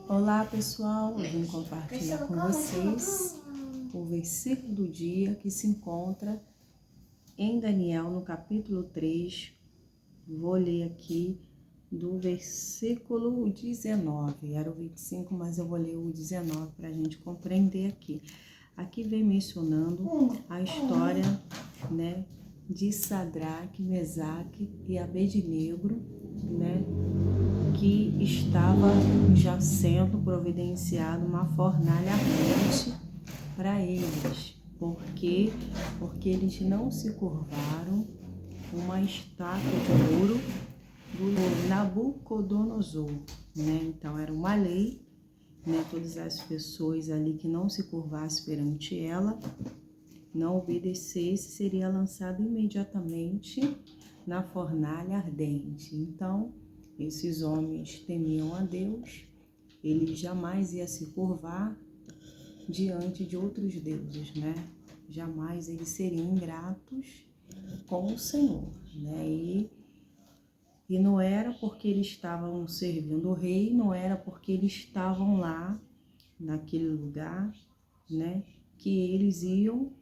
Olá pessoal, eu vim compartilhar com vocês o versículo do dia que se encontra em Daniel no capítulo 3. Vou ler aqui do versículo 19, era o 25, mas eu vou ler o 19 para a gente compreender aqui. Aqui vem mencionando a história, né, de Sadraque, Mesaque e Abednego, né, que estava já sendo providenciado uma fornalha ardente para eles. Por quê? Porque eles não se curvaram uma estátua de ouro do Nabucodonosor, né? Então era uma lei, né? Todas as pessoas ali que não se curvassem perante ela, não obedecesse, seria lançado imediatamente na fornalha ardente. Então, esses homens temiam a Deus, ele jamais ia se curvar diante de outros deuses, né? Jamais eles seriam ingratos com o Senhor, né? E não era porque eles estavam servindo o rei, não era porque eles estavam lá, naquele lugar, né? Que eles iam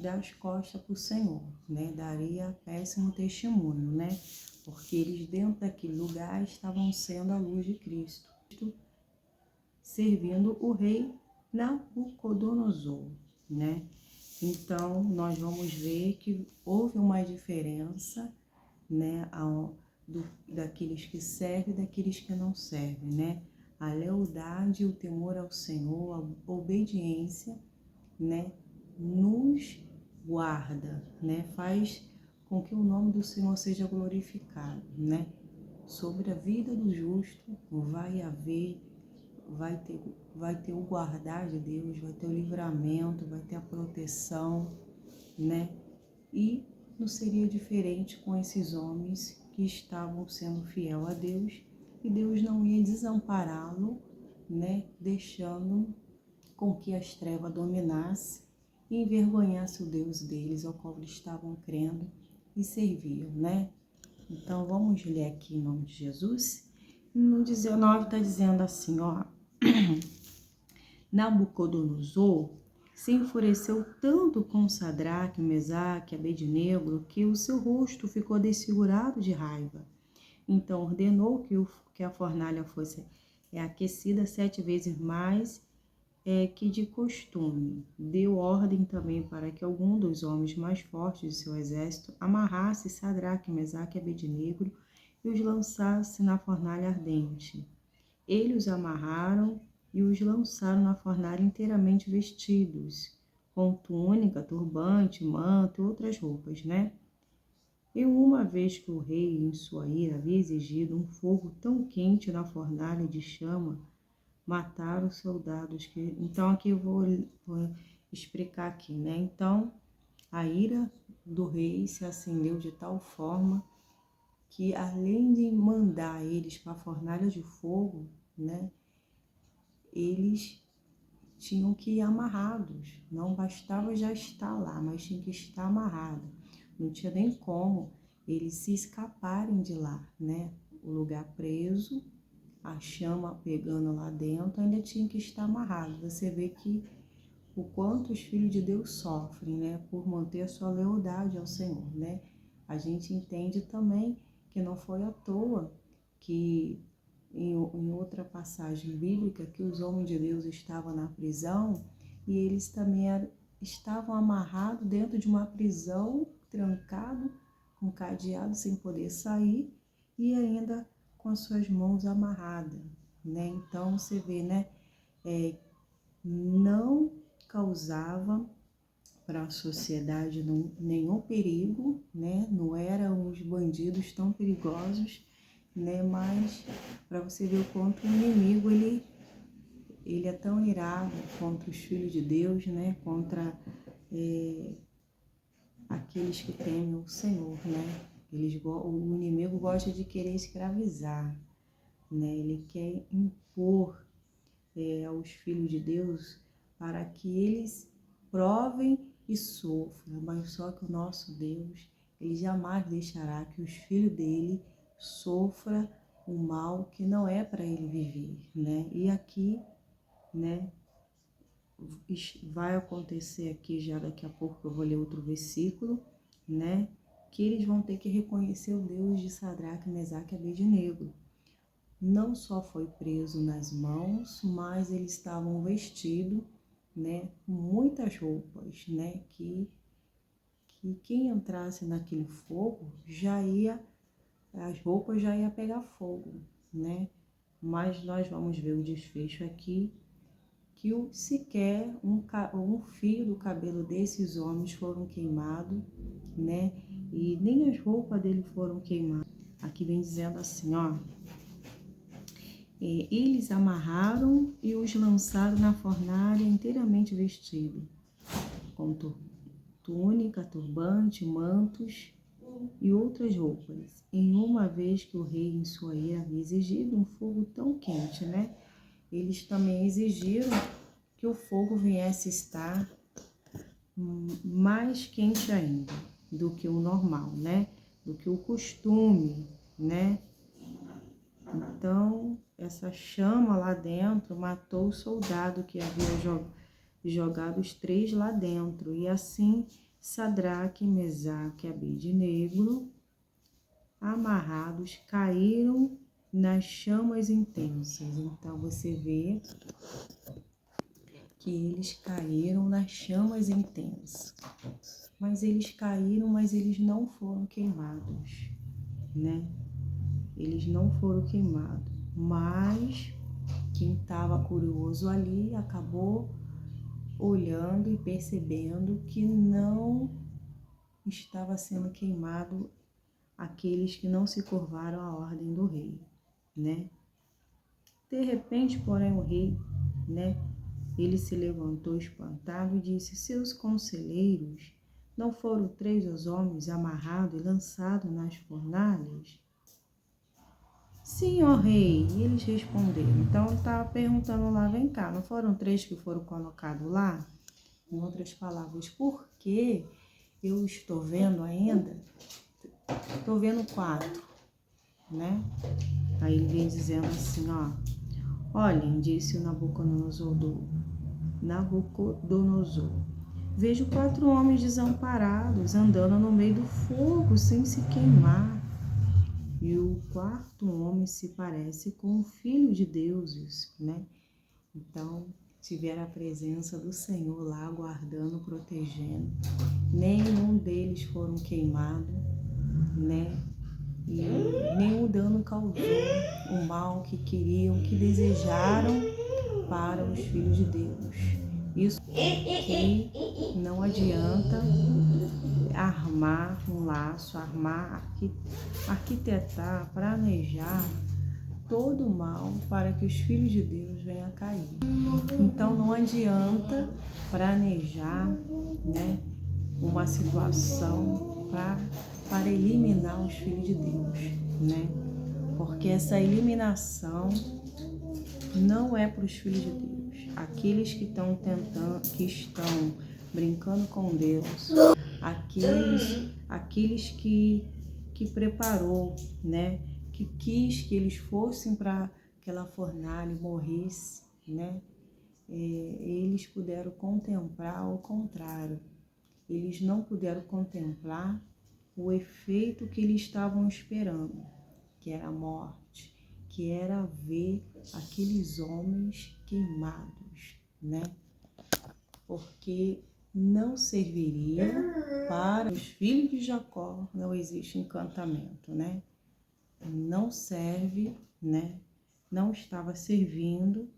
dar as costas para o Senhor, né? Daria péssimo testemunho, né? Porque eles dentro daquele lugar estavam sendo a luz de Cristo, servindo o rei Nabucodonosor, né? Então, nós vamos ver que houve uma diferença, né? Daqueles que servem e daqueles que não servem, né? A lealdade, o temor ao Senhor, a obediência, né? Nos guarda, né? Faz com que o nome do Senhor seja glorificado, né? Sobre a vida do justo vai ter o guardar de Deus, vai ter o livramento, vai ter a proteção, né? E não seria diferente com esses homens que estavam sendo fiel a Deus, e Deus não ia desampará-lo, né? Deixando com que as trevas dominassem e envergonhasse o Deus deles, ao qual eles estavam crendo e serviam, né? Então, vamos ler aqui em nome de Jesus. No 19 está dizendo assim, ó. Nabucodonosor se enfureceu tanto com Sadraque, Mesaque e Abednego que o seu rosto ficou desfigurado de raiva. Então ordenou que a fornalha fosse aquecida 7 vezes mais que de costume. Deu ordem também para que algum dos homens mais fortes de seu exército amarrasse Sadraque, Mesaque e Abednego e os lançasse na fornalha ardente. Eles os amarraram e os lançaram na fornalha inteiramente vestidos, com túnica, turbante, manto e outras roupas, né? E uma vez que o rei, em sua ira, havia exigido um fogo tão quente na fornalha de chama, mataram os soldados que... Então, aqui eu vou explicar aqui, né? Então, a ira do rei se acendeu de tal forma que, além de mandar eles para a fornalha de fogo, né? Eles tinham que ir amarrados. Não bastava já estar lá, mas tinha que estar amarrado. Não tinha nem como eles se escaparem de lá, né? O lugar preso, a chama pegando lá dentro, ainda tinha que estar amarrado. Você vê que o quanto os filhos de Deus sofrem, né? Por manter a sua lealdade ao Senhor, né? A gente entende também que não foi à toa que em outra passagem bíblica que os homens de Deus estavam na prisão e eles também estavam amarrados dentro de uma prisão, trancado, com cadeado, sem poder sair e ainda com as suas mãos amarradas, né? Então você vê, né? Não causava para a sociedade nenhum perigo, né? Não eram os bandidos tão perigosos, né? Mas para você ver o quanto o inimigo ele é tão irado contra os filhos de Deus, né? Contra aqueles que temem o Senhor, né? O inimigo gosta de querer escravizar, né? Ele quer impor aos filhos de Deus para que eles provem e sofram, mas só que o nosso Deus, ele jamais deixará que os filhos dele sofram um mal que não é para ele viver, né? E aqui, né, vai acontecer aqui já daqui a pouco, que eu vou ler outro versículo, né? Que eles vão ter que reconhecer o Deus de Sadraque, Mesaque e Abednego. Não só foi preso nas mãos, mas eles estavam vestidos, né, com muitas roupas, né, que quem entrasse naquele fogo as roupas já ia pegar fogo, né? Mas nós vamos ver o desfecho aqui, que sequer um fio do cabelo desses homens foram queimados, né? E nem as roupas dele foram queimadas. Aqui vem dizendo assim, ó. Eles amarraram e os lançaram na fornalha inteiramente vestido, com túnica, turbante, mantos e outras roupas. Em uma vez que o rei, em sua ira, havia exigido um fogo tão quente, né? Eles também exigiram que o fogo viesse estar mais quente ainda do que o normal, né? Do que o costume, né? Então, essa chama lá dentro matou o soldado que havia jogado os 3 lá dentro. E assim, Sadraque, Mesaque e Abednego, amarrados, caíram nas chamas intensas. Então, você vê que eles caíram nas chamas intensas. Mas eles caíram, mas eles não foram queimados, né? Eles não foram queimados, mas quem estava curioso ali acabou olhando e percebendo que não estava sendo queimado aqueles que não se curvaram à ordem do rei, né? De repente, porém, o rei, né, ele se levantou espantado e disse: seus conselheiros, não foram 3 os homens amarrados e lançados nas fornalhas? Sim, ó rei, e eles responderam. Então, ele estava perguntando lá, vem cá, não foram 3 que foram colocados lá? Em outras palavras, por que eu estou vendo ainda? Estou vendo 4, né? Aí ele vem dizendo assim, ó. Olhem, disse o Nabucodonosor. Vejo 4 homens desamparados andando no meio do fogo sem se queimar. E o 4º homem se parece com o Filho de Deuses, né? Então, tiver a presença do Senhor lá, guardando, protegendo. Nenhum deles foram queimados, né? E nenhum dano causou o mal que queriam, que desejaram para os filhos de Deus. Isso que não adianta armar um laço, arquitetar, planejar todo o mal para que os filhos de Deus venham a cair. Então não adianta planejar, né, uma situação para eliminar os filhos de Deus, né? Porque essa eliminação não é para os filhos de Deus. Aqueles que estão brincando com Deus, aqueles que preparou, né? Que quis que eles fossem para aquela fornalha e morressem, né? Eles puderam contemplar o contrário. Eles não puderam contemplar o efeito que eles estavam esperando, que era a morte, que era ver aqueles homens queimados, né? Porque não serviria para os filhos de Jacó, não existe encantamento, né? Não serve, né? Não estava servindo,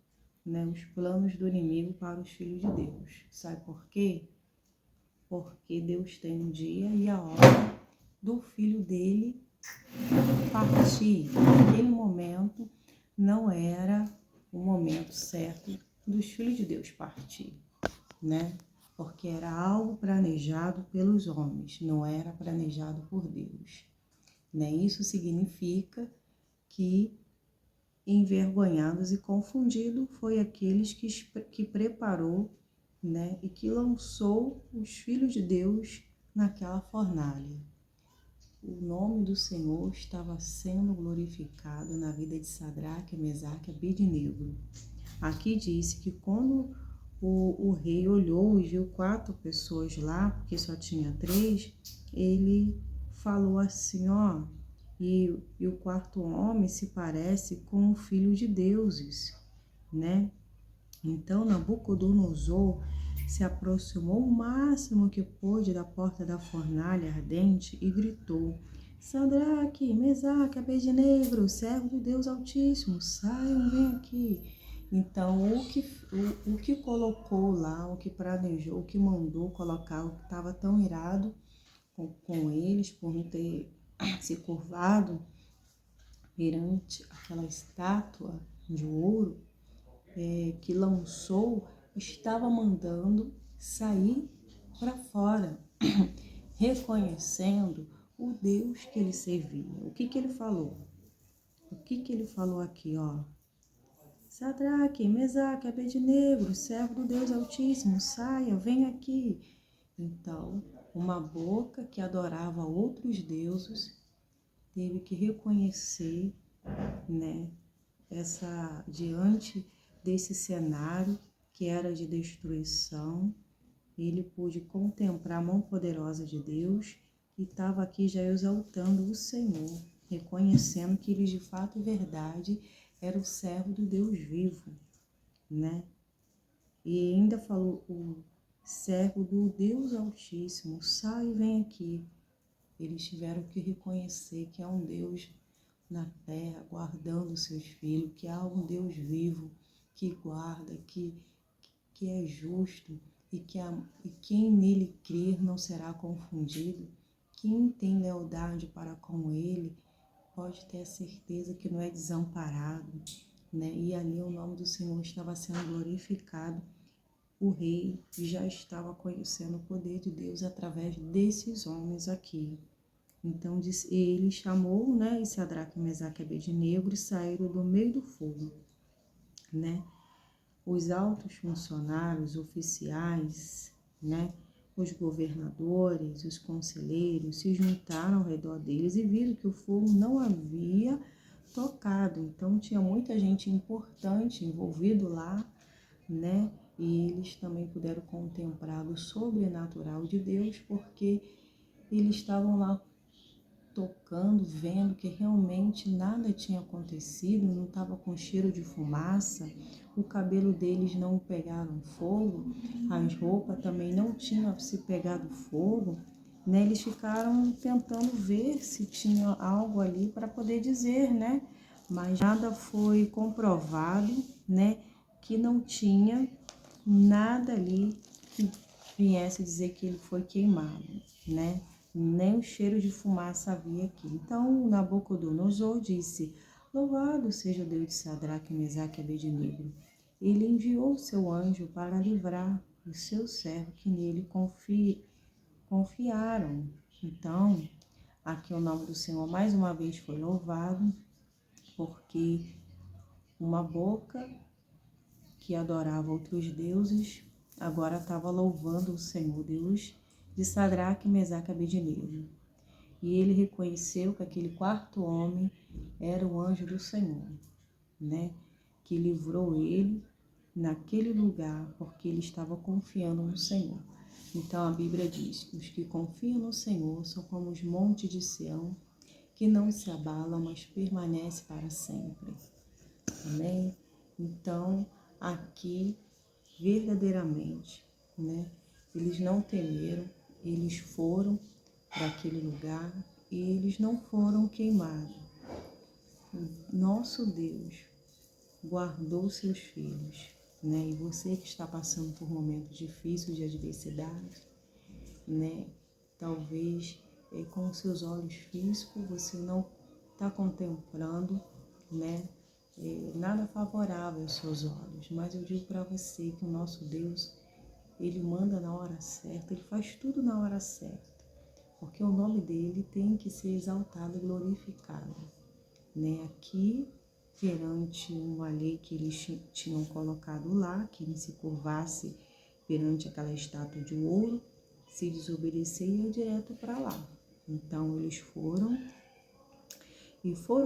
né, os planos do inimigo para os filhos de Deus. Sabe por quê? Porque Deus tem um dia e a hora do filho dele partir. Naquele momento não era o momento certo dos filhos de Deus partir, né? Porque era algo planejado pelos homens, não era planejado por Deus, né? Isso significa que envergonhados e confundidos foi aqueles que preparou, né, e que lançou os filhos de Deus naquela fornalha. o nome do Senhor estava sendo glorificado na vida de Sadraque, Mesaque e Abednego. Aqui disse que quando o rei olhou e viu 4 pessoas lá, porque só tinha 3, ele falou assim, ó, e o quarto homem se parece com o filho de deuses, né? Então Nabucodonosor se aproximou o máximo que pôde da porta da fornalha ardente e gritou: Sadraque, Mesaque, Abednego, servo do Deus Altíssimo, saiam, vem aqui. Então, o que colocou lá, o que planejou, o que mandou colocar, o que estava tão irado com eles por não ter se curvado perante aquela estátua de ouro que lançou, estava mandando sair para fora, reconhecendo o Deus que ele servia. O que ele falou? O que ele falou aqui, ó? Sadraque, Mesaque, Abednego, servo do Deus Altíssimo, saia, vem aqui. Então, uma boca que adorava outros deuses teve que reconhecer, né, diante desse cenário que era de destruição, ele pôde contemplar a mão poderosa de Deus e estava aqui já exaltando o Senhor, reconhecendo que ele de fato e verdade era o servo do Deus vivo, né? E ainda falou o servo do Deus Altíssimo, sai e vem aqui. Eles tiveram que reconhecer que há um Deus na terra guardando seus filhos, que há um Deus vivo que guarda, que é justo e quem nele crer não será confundido. Quem tem lealdade para com ele pode ter a certeza que não é desamparado, né? E ali o nome do Senhor estava sendo glorificado. O rei já estava conhecendo o poder de Deus através desses homens aqui. Então ele chamou, né, e Sadraque, Mesaque e Abednego e saíram do meio do fogo, né? Os altos funcionários, oficiais, né, os governadores, os conselheiros se juntaram ao redor deles e viram que o fogo não havia tocado. Então tinha muita gente importante envolvido lá, né? E eles também puderam contemplar o sobrenatural de Deus, porque eles estavam lá tocando, vendo que realmente nada tinha acontecido, não estava com cheiro de fumaça, o cabelo deles não pegaram fogo, as roupas também não tinham se pegado fogo, né? Eles ficaram tentando ver se tinha algo ali para poder dizer, né? Mas nada foi comprovado, né? Que não tinha nada ali que viesse dizer que ele foi queimado, né? Nem o cheiro de fumaça havia aqui. Então Nabucodonosor disse: Louvado seja o Deus de Sadraque, Mesaque e Abednego. Ele enviou o seu anjo para livrar os seus servos que nele confiaram. Então, aqui o nome do Senhor mais uma vez foi louvado, porque uma boca que adorava outros deuses agora estava louvando o Senhor Deus de Sadraque, Mesaque e Abednego. E ele reconheceu que aquele quarto homem era o anjo do Senhor, né? Que livrou ele naquele lugar porque ele estava confiando no Senhor. Então a Bíblia diz que os que confiam no Senhor são como os montes de Sião, que não se abalam, mas permanecem para sempre. Amém? Então, aqui, verdadeiramente, né? Eles não temeram, eles foram para aquele lugar e eles não foram queimados. Nosso Deus guardou seus filhos, né? E você que está passando por momentos difíceis de adversidade, né? Talvez com seus olhos físicos você não está contemplando, né? Nada favorável aos seus olhos, mas eu digo para você que o nosso Deus, ele manda na hora certa, ele faz tudo na hora certa, porque o nome dele tem que ser exaltado e glorificado, né? Aqui, perante uma lei que eles tinham colocado lá, quem se curvasse perante aquela estátua de ouro, se desobedecer, ia direto para lá, Então eles foram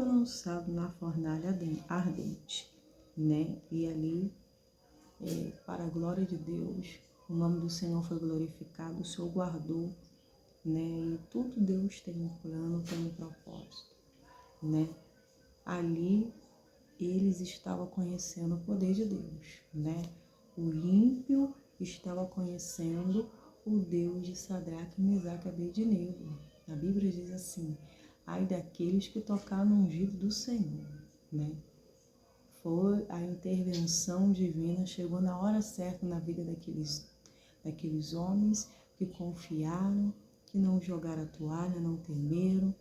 lançados na fornalha ardente, né? E ali, para a glória de Deus, o nome do Senhor foi glorificado, o Senhor guardou, né? E tudo Deus tem um plano, tem um propósito, né? Ali eles estavam conhecendo o poder de Deus, né? O ímpio estava conhecendo o Deus de Sadraque, Mesaque e Abednego. A Bíblia diz assim: ai daqueles que tocaram no ungido do Senhor, né? Foi a intervenção divina, chegou na hora certa na vida daqueles homens que confiaram, que não jogaram a toalha, não temeram,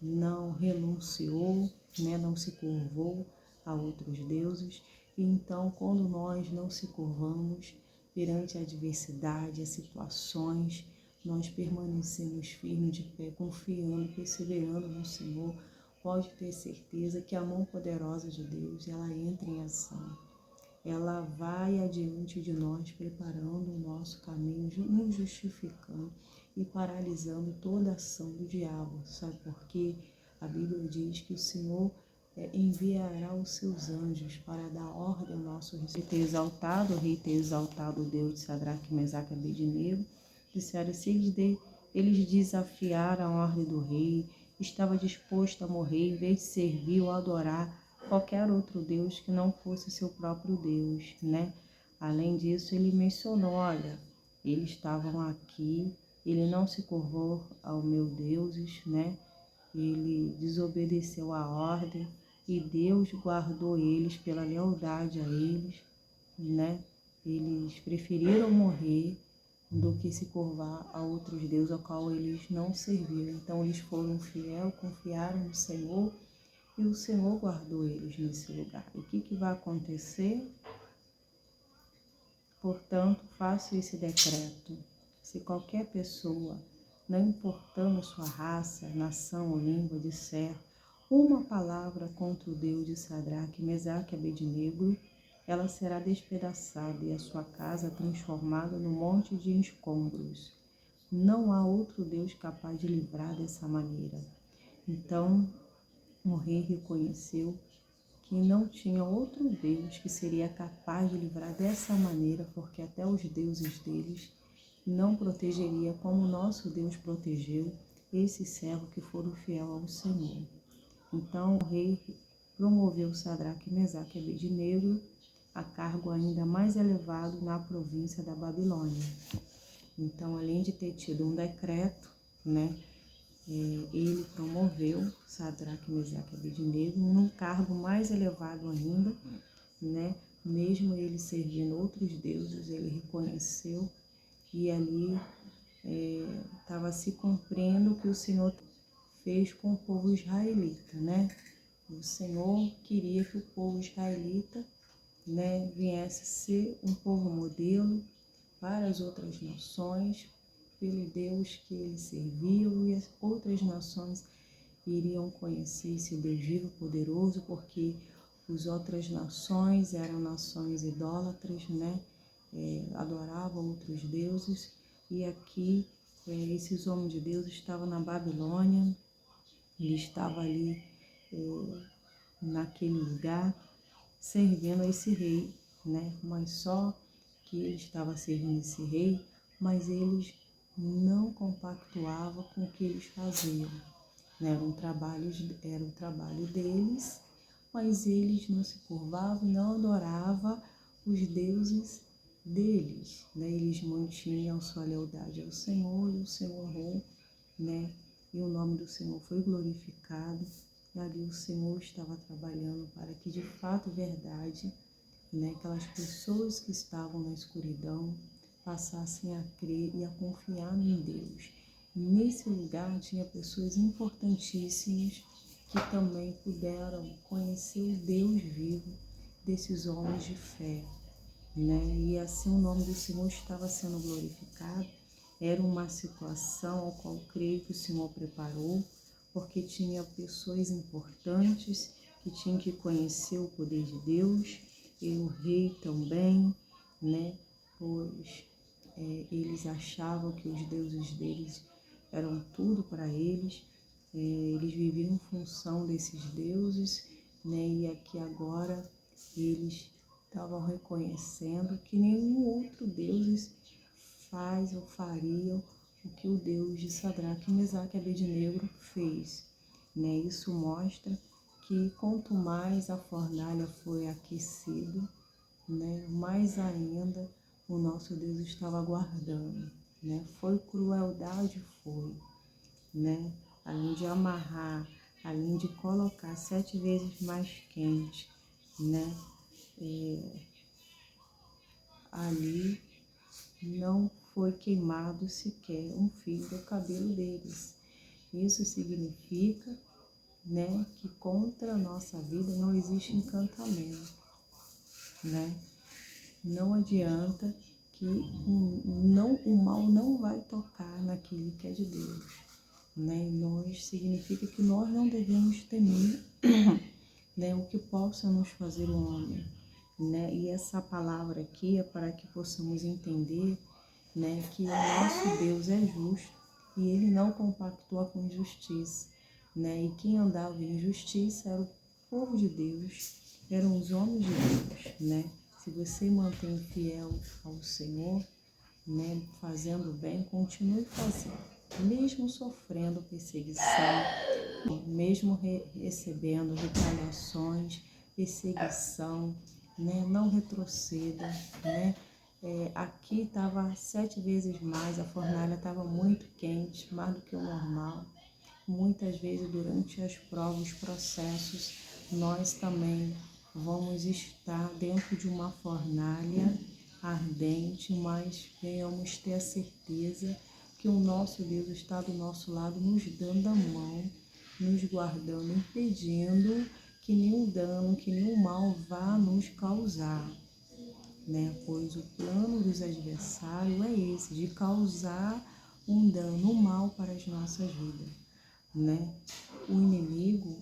não renunciou, né? Não se curvou a outros deuses. E então, quando nós não se curvamos perante a adversidade, as situações, nós permanecemos firmes de pé, confiando, perseverando no Senhor, pode ter certeza que a mão poderosa de Deus, ela entra em ação. Ela vai adiante de nós, preparando o nosso caminho, nos justificando e paralisando toda a ação do diabo. Sabe por quê? A Bíblia diz que o Senhor enviará os seus anjos para dar ordem ao nosso respeito. O rei ter exaltado o Deus de Sadraque, Mesaque e Abednego. Disseram, se eles desafiaram a ordem do rei, estava disposto a morrer em vez de servir ou adorar qualquer outro Deus que não fosse seu próprio Deus, né? Além disso, ele mencionou, olha, eles estavam aqui, ele não se curvou ao meu deuses, né? Ele desobedeceu a ordem e Deus guardou eles pela lealdade a eles, né? Eles preferiram morrer do que se curvar a outros deuses ao qual eles não serviram. Então eles foram fiéis, confiaram no Senhor e o Senhor guardou eles nesse lugar. E o que vai acontecer? Portanto, faço esse decreto. Se qualquer pessoa, não importando sua raça, nação ou língua, disser uma palavra contra o Deus de Sadraque, Mesaque e Abednego, ela será despedaçada e a sua casa transformada num monte de escombros. Não há outro Deus capaz de livrar dessa maneira. Então, o rei reconheceu que não tinha outro Deus que seria capaz de livrar dessa maneira, porque até os deuses deles não protegeria como nosso Deus protegeu esses servos que foram fiéis ao Senhor. Então o rei promoveu Sadraque, Mesaque e Abednego a cargo ainda mais elevado na província da Babilônia. Então, além de ter tido um decreto, né, ele promoveu Sadraque, Mesaque e Abednego num cargo mais elevado ainda, né? Mesmo ele servindo outros deuses, ele reconheceu e ali estava se cumprindo o que o Senhor fez com o povo israelita, né? O Senhor queria que o povo israelita, né, viesse ser um povo modelo para as outras nações, pelo Deus que ele serviu, e as outras nações iriam conhecer esse Deus vivo, poderoso, porque as outras nações eram nações idólatras, né? Adoravam outros deuses, e aqui esses homens de Deus estavam na Babilônia, ele estava ali naquele lugar servindo a esse rei, né? Mas só que ele estava servindo esse rei, mas eles não compactuavam com o que eles faziam, né? Era o trabalho deles, mas eles não se curvavam, não adoravam os deuses deles, né? Eles mantinham sua lealdade ao Senhor e o Senhor honrou, né? E o nome do Senhor foi glorificado. E ali o Senhor estava trabalhando para que de fato, verdade, né, aquelas pessoas que estavam na escuridão passassem a crer e a confiar em Deus. Nesse lugar tinha pessoas importantíssimas que também puderam conhecer o Deus vivo desses homens de fé, né? E assim o nome do Senhor estava sendo glorificado. Era uma situação ao qual creio que o Senhor preparou, porque tinha pessoas importantes que tinham que conhecer o poder de Deus, e o rei também, né? Pois eles achavam que os deuses deles eram tudo para eles, eles viviam em função desses deuses, né? E aqui agora eles estavam reconhecendo que nenhum outro Deus faz ou faria o que o Deus de Sadraque, Mesaque e Abednego fez, né? Isso mostra que quanto mais a fornalha foi aquecida, né, mais ainda o nosso Deus estava aguardando, né? Foi crueldade, foi, né? Além de amarrar, além de colocar 7 vezes mais quente, né? Ali não foi queimado sequer um fio do cabelo deles. Isso significa, né, que contra a nossa vida não existe encantamento, né? Não adianta que o mal não vai tocar naquilo que é de Deus, né? Nós significa que nós não devemos temer, né, o que possa nos fazer o homem, né? E essa palavra aqui é para que possamos entender, né, que o nosso Deus é justo e ele não compactua com injustiça, né? E quem andava em justiça era o povo de Deus, eram os homens de Deus, né? Se você mantém fiel ao Senhor, né, fazendo bem, continue fazendo, mesmo sofrendo perseguição, mesmo recebendo retaliações, perseguição, né, não retroceda, né? Aqui estava 7 vezes mais, a fornalha estava muito quente, mais do que o normal. Muitas vezes durante as provas, os processos, nós também vamos estar dentro de uma fornalha ardente, mas venhamos ter a certeza que o nosso Deus está do nosso lado, nos dando a mão, nos guardando, impedindo que nenhum dano, que nenhum mal vá nos causar, né? Pois o plano dos adversários é esse, de causar um dano, um mal para as nossas vidas, né? O inimigo,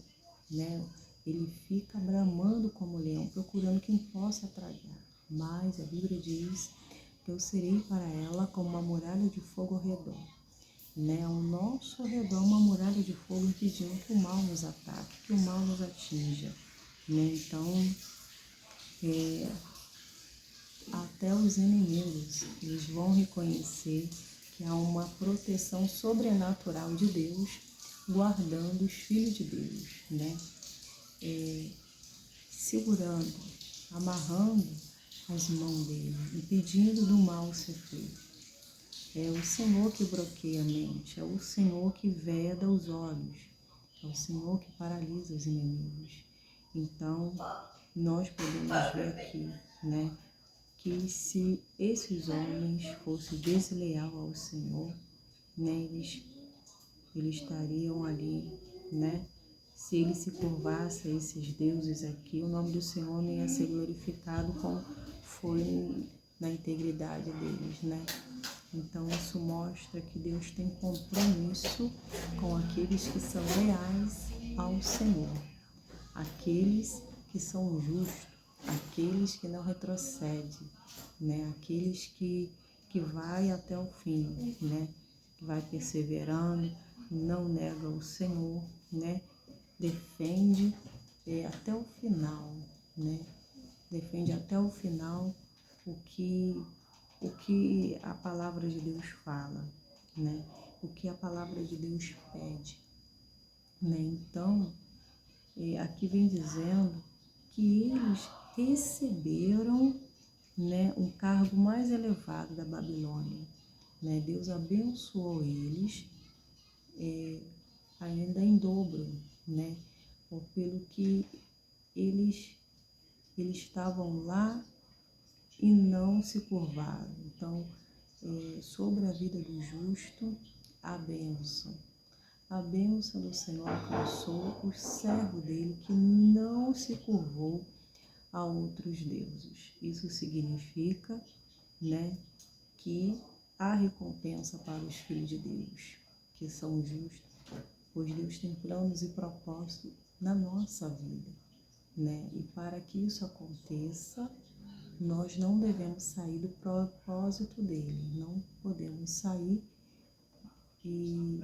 né, ele fica bramando como leão, procurando quem possa tragar. Mas a Bíblia diz que eu serei para ela como uma muralha de fogo ao redor, né? Ao nosso redor, uma muralha de fogo impedindo que o mal nos ataque, que o mal nos atinja, né? Então, até os inimigos, eles vão reconhecer que há uma proteção sobrenatural de Deus guardando os filhos de Deus, né? Segurando, amarrando as mãos dele, impedindo do mal ser feito. É o Senhor que bloqueia a mente, é o Senhor que veda os olhos, é o Senhor que paralisa os inimigos. Então, nós podemos ver aqui, né, que se esses homens fossem desleais ao Senhor, né, eles estariam ali, né? Se eles se curvassem a esses deuses aqui, o nome do Senhor não ia ser glorificado como foi na integridade deles, né? Então isso mostra que Deus tem compromisso com aqueles que são leais ao Senhor, aqueles que são justos, aqueles que não retrocedem, né? Aqueles que vai até o fim, né? Que vai perseverando, não nega o Senhor, né? Defende até o final, né? Defende até o final o que a palavra de Deus fala, né? O que a palavra de Deus pede, né? Então, aqui vem dizendo que eles receberam, né, um cargo mais elevado da Babilônia, né? Deus abençoou eles ainda em dobro, né? Pelo que eles estavam lá e não se curvaram. Então, sobre a vida do justo, a bênção. A bênção do Senhor alcançou o servo dele que não se curvou a outros deuses. Isso significa, né, que há recompensa para os filhos de Deus, que são justos, pois Deus tem planos e propósitos na nossa vida, né? E para que isso aconteça, nós não devemos sair do propósito dele, não podemos sair e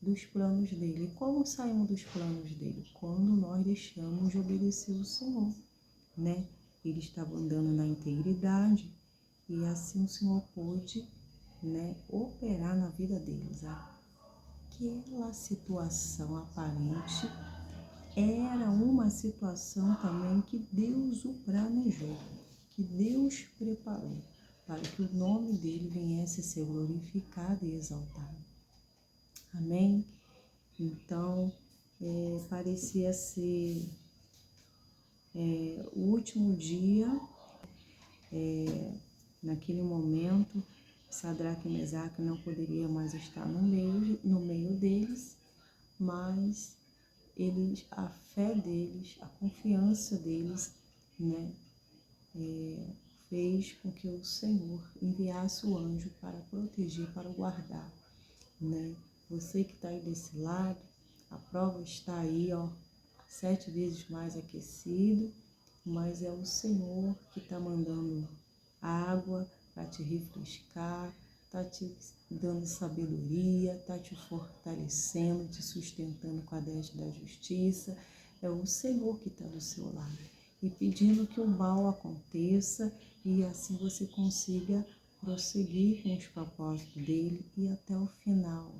dos planos dele. E como saímos dos planos dele? Quando nós deixamos de obedecer o Senhor, né? Eles estavam andando na integridade e assim o Senhor pôde, né, operar na vida deles. Aquela situação aparente era uma situação também que Deus o planejou, que Deus preparou para que o nome dele viesse a ser glorificado e exaltado. Amém? Então, parecia ser o último dia. Naquele momento, Sadraque e Mesaque não poderia mais estar no meio deles, mas a fé deles, a confiança deles, né, fez com que o Senhor enviasse o anjo para proteger, para guardar, né? Você que está aí desse lado, a prova está aí, 7 vezes mais aquecido, mas é o Senhor que está mandando água para te refrescar, está te dando sabedoria, está te fortalecendo, te sustentando com a destra da justiça. É o Senhor que está do seu lado e pedindo que o mal aconteça e assim você consiga prosseguir com os propósitos dele e até o final.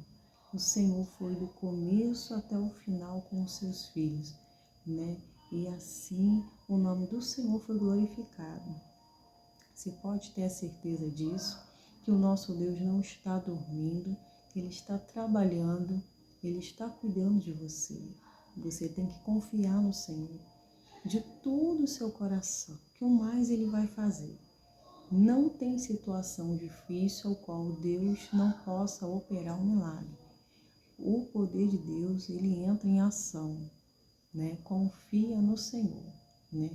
O Senhor foi do começo até o final com os seus filhos, né? E assim o nome do Senhor foi glorificado. Você pode ter a certeza disso, que o nosso Deus não está dormindo, Ele está trabalhando, Ele está cuidando de você. Você tem que confiar no Senhor de todo o seu coração, que o mais Ele vai fazer. Não tem situação difícil ao qual Deus não possa operar um milagre. O poder de Deus, ele entra em ação, né? Confia no Senhor, né?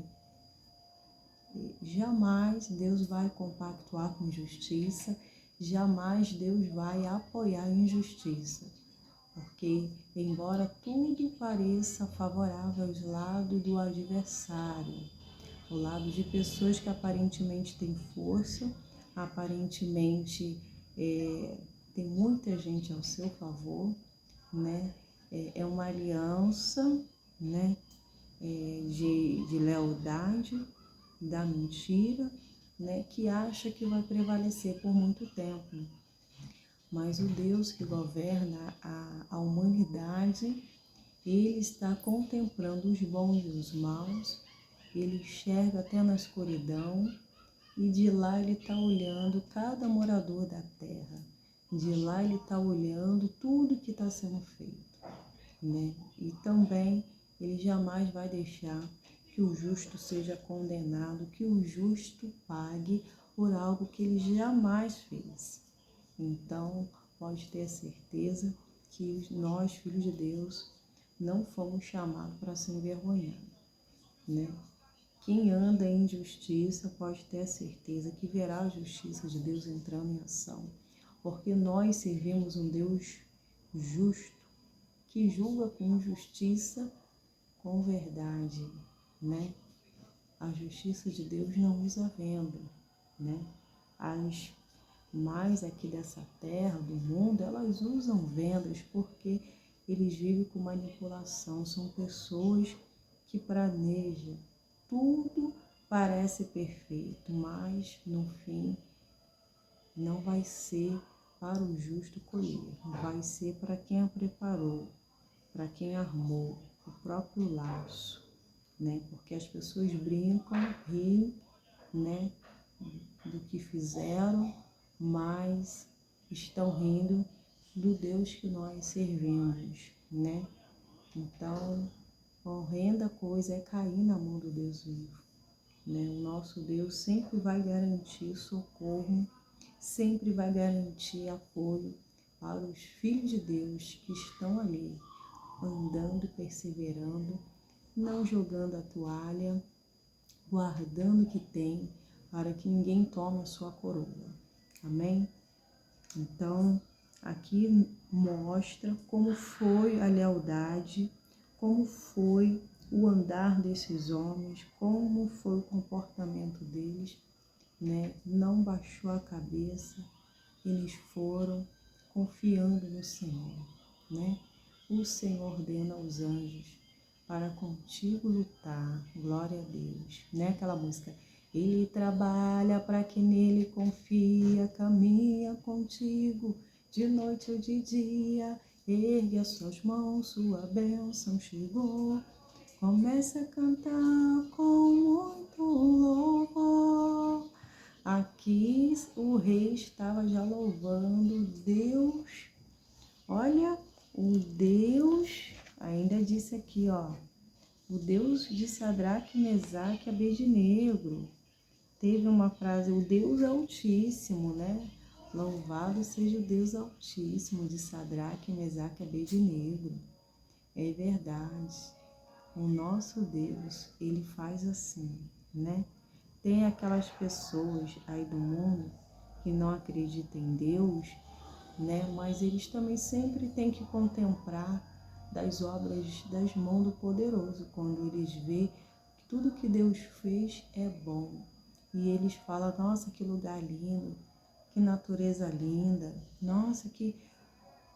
Jamais Deus vai compactuar com injustiça, jamais Deus vai apoiar a injustiça, porque embora tudo pareça favorável aos lados do adversário, ao lado de pessoas que aparentemente têm força, aparentemente tem muita gente ao seu favor, né? É uma aliança, né? De lealdade, da mentira, né? Que acha que vai prevalecer por muito tempo. Mas o Deus que governa a humanidade, Ele está contemplando os bons e os maus, Ele enxerga até na escuridão e de lá Ele está olhando cada morador da terra. De lá Ele está olhando tudo que está sendo feito, né? E também Ele jamais vai deixar que o justo seja condenado, que o justo pague por algo que ele jamais fez. Então, pode ter certeza que nós, filhos de Deus, não fomos chamados para ser envergonhados, né? Quem anda em justiça pode ter certeza que verá a justiça de Deus entrando em ação, porque nós servimos um Deus justo, que julga com justiça, com verdade, né? A justiça de Deus não usa venda, né? As mais aqui dessa terra, do mundo, elas usam vendas porque eles vivem com manipulação. São pessoas que planejam. Tudo parece perfeito, mas no fim não vai ser para o justo colher. Vai ser para quem a preparou, para quem armou o próprio laço, né? Porque as pessoas brincam, riem, né, do que fizeram, mas estão rindo do Deus que nós servimos, né? Então, horrenda coisa é cair na mão do Deus vivo, né? O nosso Deus sempre vai garantir socorro, sempre vai garantir apoio para os filhos de Deus que estão ali, andando e perseverando, não jogando a toalha, guardando o que tem, para que ninguém tome a sua coroa. Amém? Então, aqui mostra como foi a lealdade, como foi o andar desses homens, como foi o comportamento deles, né? Não baixou a cabeça, eles foram confiando no Senhor, né? O Senhor ordena aos anjos para contigo lutar, glória a Deus, né? Aquela música, ele trabalha para que nele confia, caminha contigo, de noite ou de dia, ergue as suas mãos, sua bênção chegou. Comece a cantar com muito louvor. Aqui o rei estava já louvando Deus. Olha, o Deus, ainda disse aqui, ó, o Deus de Sadraque, Mesaque e Abednego. Teve uma frase, o Deus Altíssimo, né? Louvado seja o Deus Altíssimo de Sadraque, Mesaque e Abednego. É verdade. O nosso Deus, ele faz assim, né? Tem aquelas pessoas aí do mundo que não acreditam em Deus, né? Mas eles também sempre têm que contemplar das obras das mãos do poderoso, quando eles veem que tudo que Deus fez é bom. E eles falam, nossa, que lugar lindo, que natureza linda, nossa, que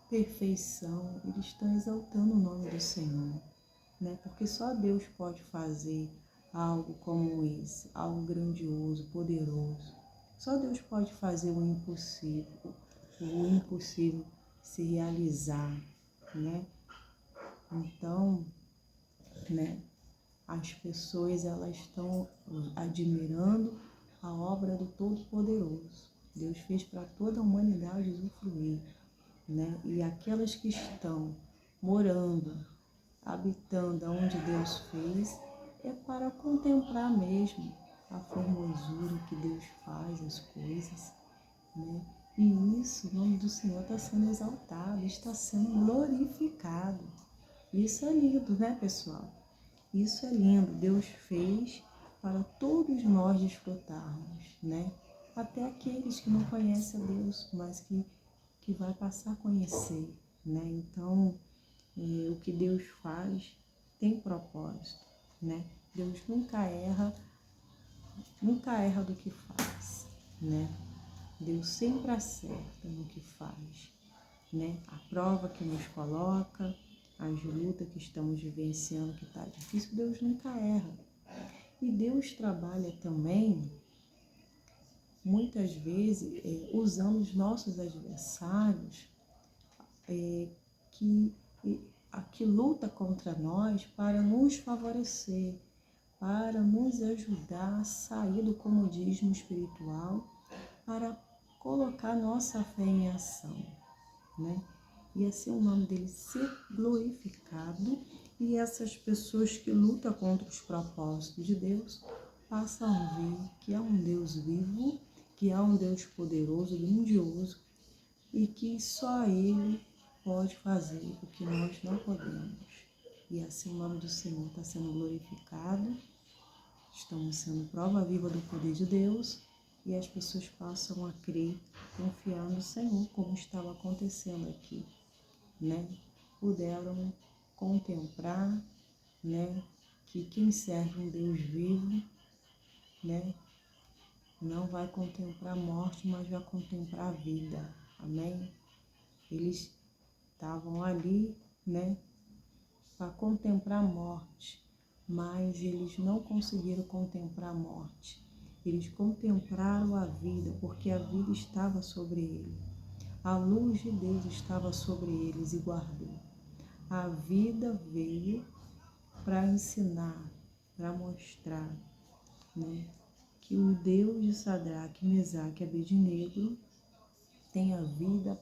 perfeição. Eles estão exaltando o nome do Senhor, né? Porque só Deus pode fazer algo como esse, algo grandioso, poderoso. Só Deus pode fazer o impossível se realizar, né? Então, né, as pessoas elas estão admirando a obra do Todo-Poderoso. Deus fez para toda a humanidade usufruir, né? E aquelas que estão morando, habitando onde Deus fez, é para contemplar mesmo a formosura que Deus faz, as coisas, né? E isso, o nome do Senhor está sendo exaltado, está sendo glorificado. Isso é lindo, né, pessoal? Isso é lindo. Deus fez para todos nós desfrutarmos, né? Até aqueles que não conhecem a Deus, mas que vai passar a conhecer, né? Então, o que Deus faz tem propósito, né? Deus nunca erra do que faz, né? Deus sempre acerta no que faz, né? A prova que nos coloca, as lutas que estamos vivenciando, que está difícil, Deus nunca erra. E Deus trabalha também, muitas vezes, usando os nossos adversários, que luta contra nós para nos favorecer, para nos ajudar a sair do comodismo espiritual, para colocar nossa fé em ação, né? E assim o nome dele ser glorificado, e essas pessoas que lutam contra os propósitos de Deus passam a ver que há um Deus vivo, que há um Deus poderoso, grandioso, e que só Ele pode fazer o que nós não podemos. E assim o nome do Senhor está sendo glorificado, estamos sendo prova viva do poder de Deus, e as pessoas passam a crer, confiar no Senhor, como estava acontecendo aqui, né? Puderam contemplar, né, que quem serve um Deus vivo, né, não vai contemplar a morte, mas vai contemplar a vida. Amém? Eles estavam ali, né, para contemplar a morte, mas eles não conseguiram contemplar a morte. Eles contemplaram a vida, porque a vida estava sobre ele. A luz de Deus estava sobre eles e guardou. A vida veio para ensinar, para mostrar, né, que o Deus de Sadraque, Mesaque e Abednego tem a vida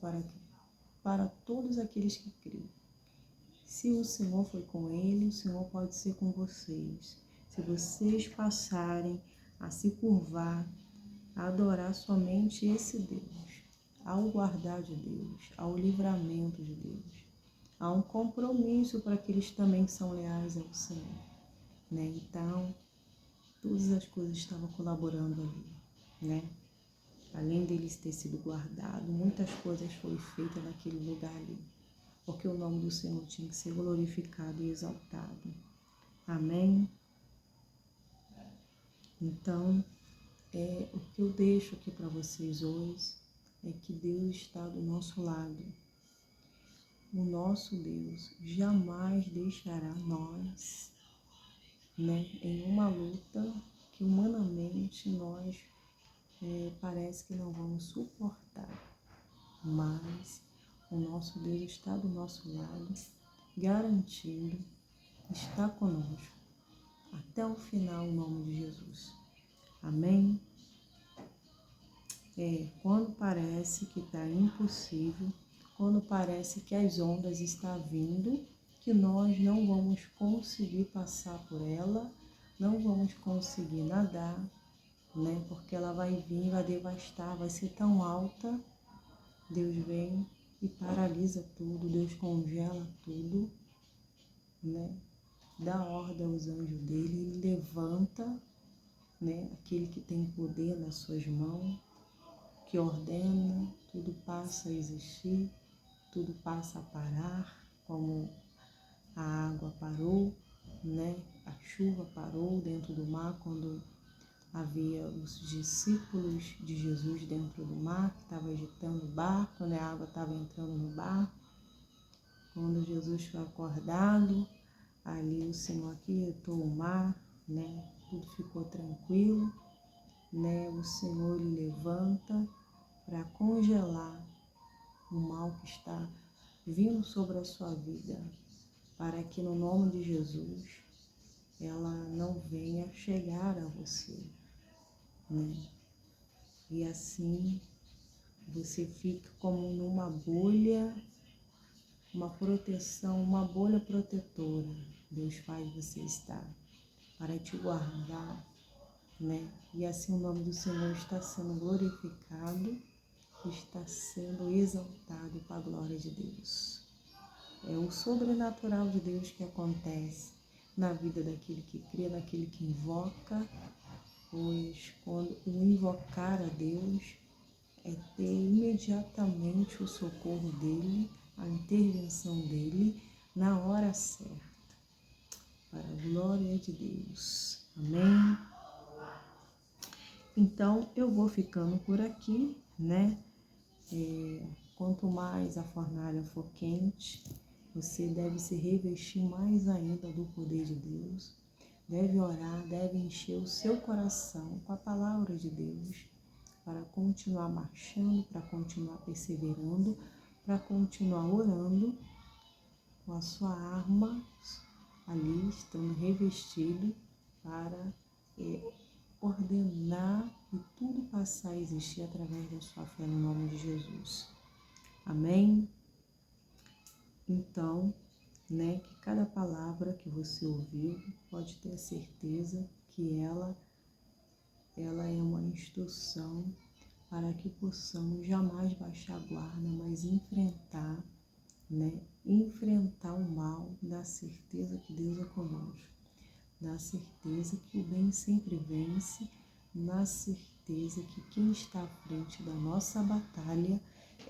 para todos aqueles que creem. Se o Senhor foi com ele, o Senhor pode ser com vocês. Se vocês passarem a se curvar, a adorar somente esse Deus, ao guardar de Deus, ao livramento de Deus, há um compromisso para aqueles também que são leais ao Senhor, né? Então, todas as coisas estavam colaborando ali, né? Além deles ter sido guardado, muitas coisas foram feitas naquele lugar ali, porque o nome do Senhor tinha que ser glorificado e exaltado. Amém? Então, o que eu deixo aqui para vocês hoje é que Deus está do nosso lado. O nosso Deus jamais deixará nós, em uma luta que humanamente nós parece que não vamos suportar. Mas o nosso Deus está do nosso lado, garantindo, está conosco até o final, em nome de Jesus. Amém? Quando parece que está impossível, quando parece que as ondas estão vindo, que nós não vamos conseguir passar por ela, não vamos conseguir nadar, porque ela vai vir, vai devastar, vai ser tão alta. Deus vem e paralisa tudo, Deus congela tudo, dá ordem aos anjos dele, ele levanta, aquele que tem poder nas suas mãos, que ordena, tudo passa a existir, tudo passa a parar, como a água parou, a chuva parou dentro do mar quando havia os discípulos de Jesus dentro do mar, que estavam agitando o barco, a água estava entrando no barco. Quando Jesus foi acordado, ali o Senhor aquietou o mar, tudo ficou tranquilo, o Senhor lhe levanta para congelar o mal que está vindo sobre a sua vida, para que no nome de Jesus ela não venha chegar a você, E assim você fica como numa bolha, uma proteção, uma bolha protetora. Deus faz você estar para te guardar, E assim o nome do Senhor está sendo glorificado, está sendo exaltado para a glória de Deus. É o sobrenatural de Deus que acontece na vida daquele que crê, daquele que invoca, pois quando o invocar a Deus é ter imediatamente o socorro dele, a intervenção dele na hora certa, para a glória de Deus. Amém? Então, eu vou ficando por aqui, Quanto mais a fornalha for quente, você deve se revestir mais ainda do poder de Deus, deve orar, deve encher o seu coração com a palavra de Deus, para continuar marchando, para continuar perseverando, para continuar orando com a sua arma ali, estando revestido, para ordenar e tudo passar a existir através da sua fé no nome de Jesus. Amém? Então, que cada palavra que você ouviu, pode ter certeza que ela é uma instrução para que possamos jamais baixar a guarda, mas enfrentar, enfrentar o mal, na certeza que Deus é conosco, na certeza que o bem sempre vence, na certeza que quem está à frente da nossa batalha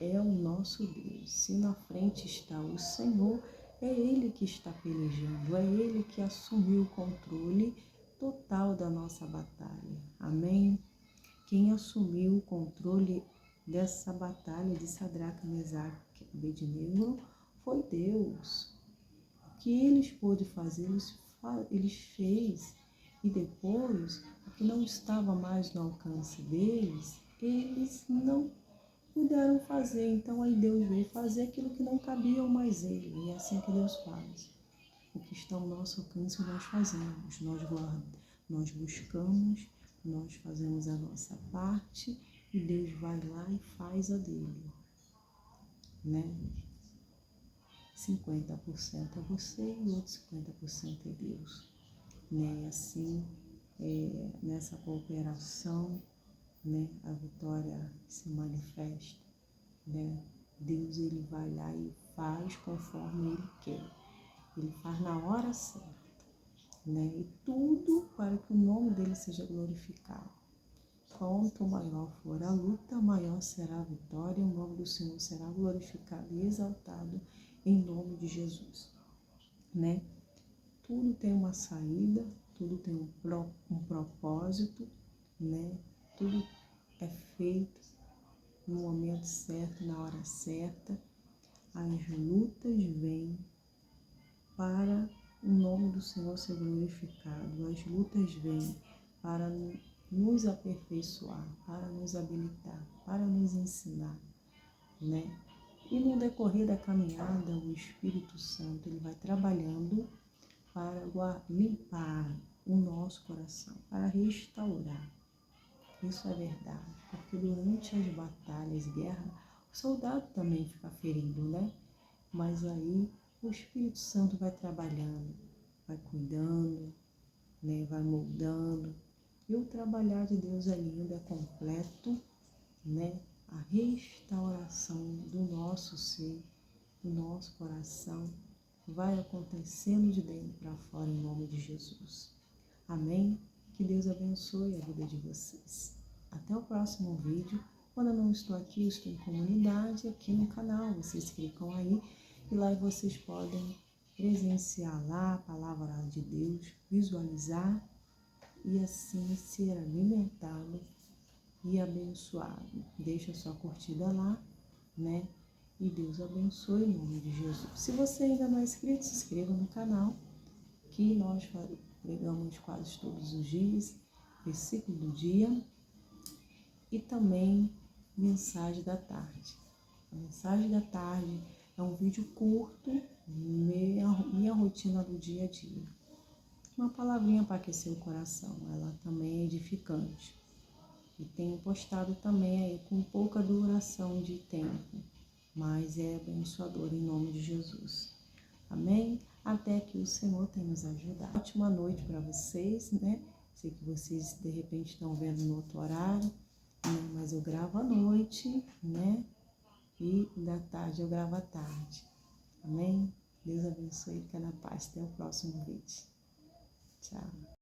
é o nosso Deus. Se na frente está o Senhor, é Ele que está pelejando, é Ele que assumiu o controle total da nossa batalha. Amém? Quem assumiu o controle dessa batalha de Sadraque, Mesaque e Abednego foi Deus. O que eles pôde fazer, eles fez. E depois, o que não estava mais no alcance deles, eles não puderam fazer. Então aí Deus veio fazer aquilo que não cabia mais ele. E é assim que Deus faz. O que está ao nosso alcance nós fazemos, nós buscamos, nós fazemos a nossa parte e Deus vai lá e faz a dele, 50% é você e outro 50% é Deus, Assim, nessa cooperação, a vitória se manifesta, Deus, ele vai lá e faz conforme ele quer, ele faz na hora certa, E tudo para que o nome dele seja glorificado. Quanto maior for a luta, maior será a vitória, o nome do Senhor será glorificado e exaltado em nome de Jesus, Tudo tem uma saída, tudo tem um propósito, Tudo é feito no momento certo, na hora certa. As lutas vêm para o nome do Senhor ser glorificado. As lutas vêm para nos aperfeiçoar, para nos habilitar, para nos ensinar, né? E no decorrer da caminhada, o Espírito Santo ele vai trabalhando para limpar o nosso coração, para restaurar. Isso é verdade, porque durante as batalhas, guerra, o soldado também fica ferido, né? Mas aí o Espírito Santo vai trabalhando, vai cuidando, né? Vai moldando. E o trabalhar de Deus ainda é completo, né? A restauração do nosso ser, do nosso coração, vai acontecendo de dentro para fora em nome de Jesus. Amém? Que Deus abençoe a vida de vocês. Até o próximo vídeo. Quando eu não estou aqui, eu estou em comunidade aqui no canal. Vocês clicam aí e lá vocês podem presenciar lá a palavra de Deus, visualizar e assim ser alimentado e abençoado. Deixa sua curtida lá, né? E Deus abençoe em nome de Jesus. Se você ainda não é inscrito, se inscreva no canal, que nós pregamos quase todos os dias, versículo do dia e também mensagem da tarde. A mensagem da tarde é um vídeo curto, minha rotina do dia a dia. Uma palavrinha para aquecer o coração, ela também é edificante. E tenho postado também aí com pouca duração de tempo, mas é abençoador em nome de Jesus. Amém? Até que o Senhor tenha nos ajudado. Ótima noite para vocês, né? Sei que vocês de repente estão vendo no outro horário, né? Mas eu gravo à noite, né? E da tarde eu gravo à tarde. Amém? Deus abençoe e fica na paz. Até o próximo vídeo. Tchau.